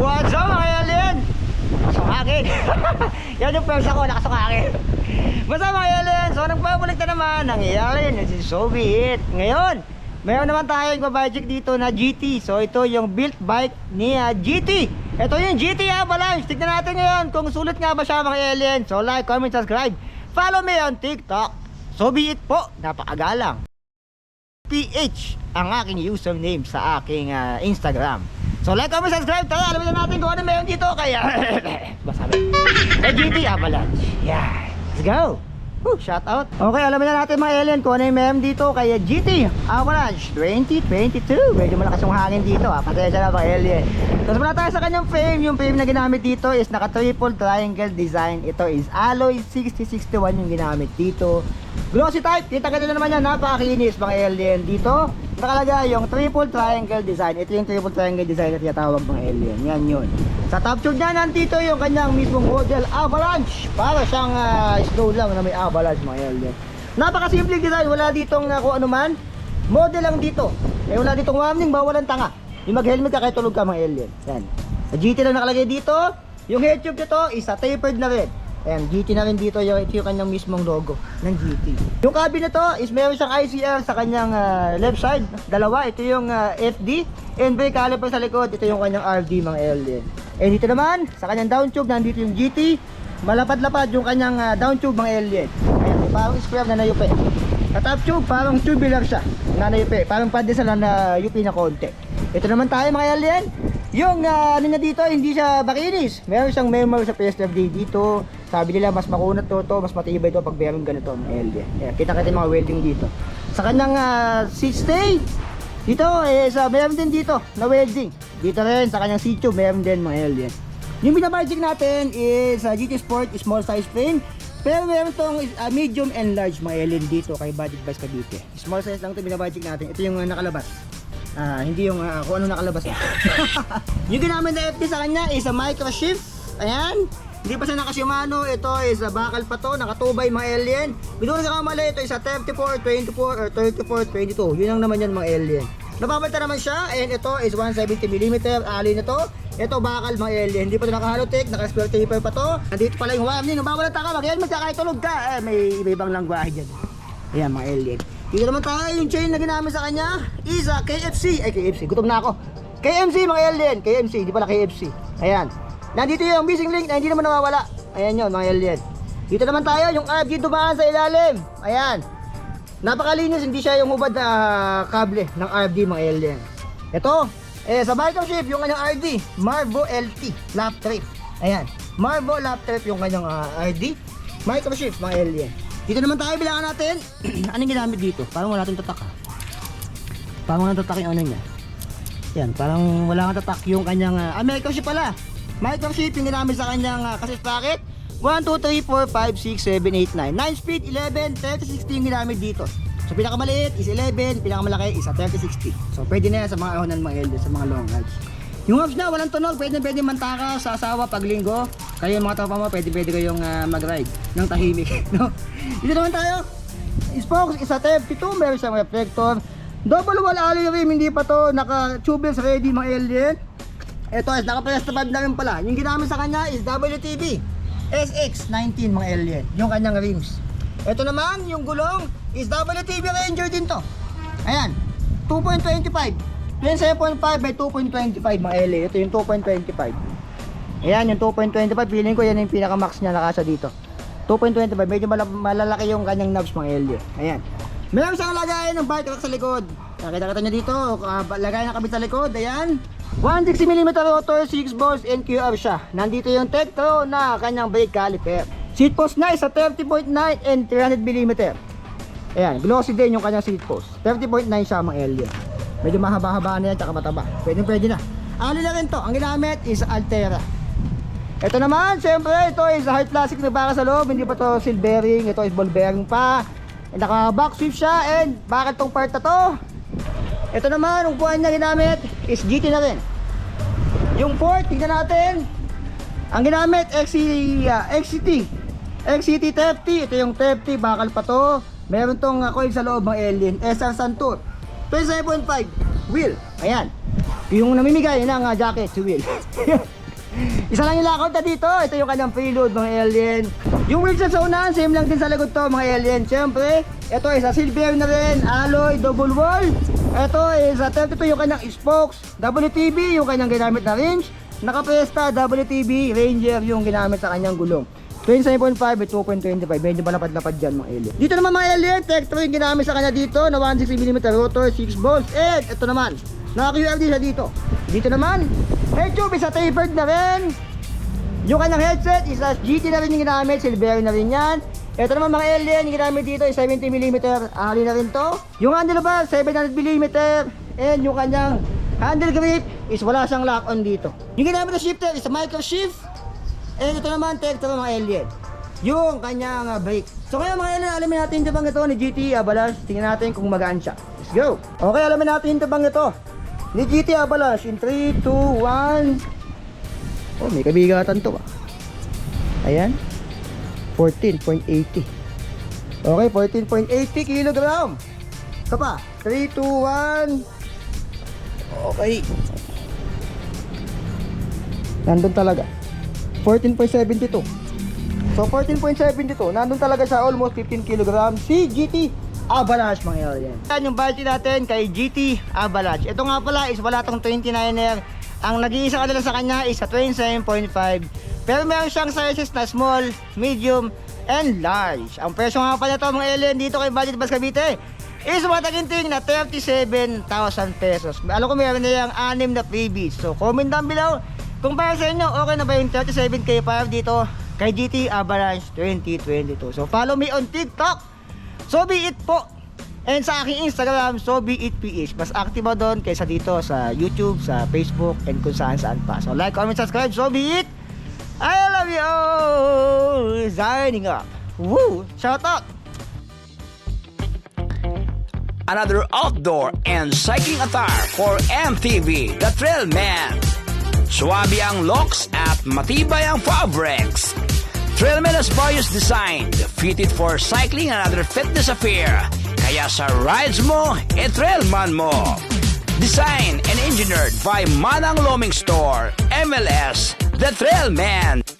What's up mga alien? Nakasukakin. Yan yung pwersa ko, nakasukakin. Basta mga alien, so nagpabalik na naman ang alien, si Soviet. Ngayon, meron naman tayong babajik dito na GT. So ito yung built bike ni GT. Ito yung GT Avalanche. Tignan natin ngayon kung sulit nga ba siya mga alien. So like, comment, subscribe. Follow me on TikTok. Soviet po, napakagalang. PH ang aking username sa aking Instagram. So like, comment, subscribe. Tara, alamin na natin kung ano meron dito. Kaya basta GT Avalanche. Yeah, let's go. Shout out. Okay, alamin na natin mga alien kung ano yung meron dito kaya GT Avalanche 2022. Medyo malakas yung hangin dito pasensya na mga alien. Tapos muna tayo sa kanyang frame. Yung frame na ginamit dito is naka triple triangle design. Ito is alloy 6061 yung ginamit dito. Glossy type, kita ka na naman yan, napakakinis mga alien. Dito nakalagay yung triple triangle design. Ito yung triple triangle design na tinatawag mga alien. Yan yun. Sa top tube niya nandito yung kanyang mismong model Avalanche. Para siyang snow lang na may avalanche mga alien. Napakasimple design, wala ditong kung ano man. Model lang dito. Wala ditong warning, bawal ang tanga. Yung mag-helmet ka kahit tulog ka mga alien. Yan. Sa GT lang nakalagay dito. Yung head tube nito is tapered na rin. Ayan, GT na rin dito yung, ito yung kanyang mismong logo ng GT. Yung cabin na to is meron siyang ICR sa kanyang left side. Dalawa, ito yung FD and brake caliper sa likod. Ito yung kanyang RD mga alien. And dito naman, sa kanyang down tube, nandito yung GT. Malapad-lapad yung kanyang down tube mga alien. Ayan, parang square na nayupi. Sa top tube, parang tubular siya na nayupi. Parang pwede sa na yupi na konti. Ito naman tayo mga alien. Yung ano na dito, hindi siya bakinis. Meron siyang memory sa PSFD dito. Sabi nila mas makunat to, mas matibay to pag meron ganito mga alien. Kita-kita yung mga welding dito. Sa kanyang seat stay, dito meron din dito na welding. Dito rin sa kanyang seat tube, meron din mga alien. Yung binabudget natin is GT Sport small size frame. Pero meron tong medium and large mga alien dito kay Budget Vice Cavite. Small size lang ito binabudget natin. Ito yung nakalabas. Hindi yung kung ano nakalabas. Yung ginamit na FD sa kanya is a micro shift. Ayan. Hindi pa siya naka-Shimano. Ito is bakal pa to. Nakatubay mga alien. Biduro sa kamali. Ito is a 34-24 or 34-22. Yun lang naman yan mga alien. Napabalta naman siya. And ito is 170mm. Alloy na to. Ito bakal mga alien. Hindi pa ito naka-halotek. Naka-square taper pa to. Nandito pala yung warning. Nababalata ka. Mag-helmet ka kahit tulog ka. May iba-ibang langwahe dyan. Ayan mga alien. Dito naman tayo, yung chain na ginamit sa kanya is KFC. Ay, KFC. Gutom na ako. KMC mga alien. KMC. Di pala KFC. Ayan. Nandito yung missing link na hindi naman nawawala. Ayan yun mga alien. Dito naman tayo, yung RFD dumaan sa ilalim. Ayan. Napakalinis. Hindi siya yung hubad na kable ng RFD mga alien. Ito. Sa bottom shift, yung kanyang RD. Marvo LT. Lap trip. Ayan. Marvo lap trip yung kanyang RD. Micro shift mga alien. Dito naman tayo, bilangan natin. Anong ginamit dito? Parang wala natin tatak. Parang wala tatak yung ano niya. Yan, parang wala kang tatak yung kanyang micro shift pala. Micro shift yung ginamit sa kanyang kasi bracket. 1, 2, 3, 4, 5, 6, 7, 8, 9. 9 speed, 11, 30, 60 yung ginamit dito. So pinakamaliit is 11, pinakamalaki is 30, 60. So pwede na yan sa mga ahonan mga LD, sa mga long rides. Yung hubs na walang tunog, pwede mantaka sa asawa pag linggo. Kayo mga tropa mo, pwede kayong mag-ride ng tahimik, no? Dito naman tayo. Spokes is a 32, meron siyang reflector. Double wall alloy rim, hindi pa to naka-tubeless ready mga alien. Ito is naka-press tabad na rin pala. Yung ginamit sa kanya is WTB SX19 mga alien, yung kanyang rims. Ito naman, yung gulong is WTB Ranger din to. Ayan, 2.25 27.5 by 2.25 mga alien. Ito yung 2.25. Ayan yung 2.25. Feeling ko yan yung pinaka-max niya nakasa dito. 2.25. Medyo malalaki yung kanyang knobs mga alien. Ayan. Meron siyang lagayan ng bike rack sa likod. Nakita nyo dito. Lagayan na kabit sa likod. Ayan. 160mm rotor, 6 balls and QR siya. Nandito yung Tektro na kanyang brake caliper. Seat post na isa 30.9 and 300mm. Ayan. Glossy din yung kanyang seat post. 30.9 siya mga alien. Medyo mahaba-haba na yan, tsaka mataba. Pwede na. Ano na rin to? Ang ginamit is Altera. Ito naman, syempre, ito is hard plastic na para sa loob. Hindi pa to seal bearing. Ito is ball bearing pa. Naka-back sweep siya and bakit tong part na to? Ito naman, ang buwan niya ginamit is GT na rin. Yung port, tignan natin. Ang ginamit, XCT 30. Ito yung 30, bakal pa to. Meron tong coil sa loob ng alien. SR Santur 27.5 wheel. Ayan. Yung namimigay ng jacket, si Will. Isa lang yung lockout na dito. Ito yung kanyang preload mga alien. Yung wheels sa unahan, same lang din sa likod to mga alien. Siyempre, ito is a silver na rin, alloy, double wall. Ito is a 32 yung kanyang spokes, WTB yung kanyang ginamit na range. Naka-Presta, WTB, Ranger yung ginamit sa kanyang gulong. 27.5 at 2.25, medyo malapad-lapad dyan mga alien. Dito naman mga alien, Tektro yung ginamit sa kanya dito na 160mm rotor, 6 volts. And ito naman, naka-QFD siya dito. Dito naman, head tube is a tapered na rin. Yung kanyang headset is a GT na rin yung ginamit, silver na rin yan. Ito naman mga alien, yung ginamit dito is 70mm, ahali na rin to. Yung handlebar, 700mm. And yung kanyang handle grip is wala siyang lock on dito. Yung ginamit na shifter is a micro shift. And ito naman, Tektro mga alien, yung kanyang brake. So kaya mga alien, alamin natin yung tabang ito ni GT Avalanche. Tingnan natin kung magaan siya. Let's go! Okay, alamin natin yung tabang ito ni GT Avalanche in 3, 2, 1. Oh, may kabigatan to ah. Ayan, 14.80. Okay, 14.80 kilogram. Ito pa, 3, 2, 1. Okay, nandun talaga 14.72. So 14.72, nandun talaga siya, almost 15 kg si GT Avalanche mga alien. Yan yung budget natin kay GT Avalanche. Ito nga pala is wala tong 29er. Ang nag-iisa kanila sa kanya is sa 27.5. Pero meron siyang sizes na small, medium, and large. Ang presyo nga pala ito mga alien dito kay Budget Bus Cavite is mataginting na 37,000 pesos. Alam ko meron na yung 6 na freebies. So comment down below kung para sa inyo, okay na ba yung 37K para dito kay GT Avalanche 2022. So follow me on TikTok, so be it po. And sa aking Instagram, so be it PH. Mas active ako doon kaysa dito sa YouTube, sa Facebook, and kung saan pa. So like, comment, subscribe, so be it. I love you all. Signing up. Woo! Shout out! Another outdoor and cycling attire for MTV, The Trail Man. Suwabe ang looks at matibay ang fabrics. Trailman has various design, fitted for cycling and other fitness affair. Kaya sa rides mo, Trailman mo. Designed and engineered by Manang Loming Store, MLS, The Trailman.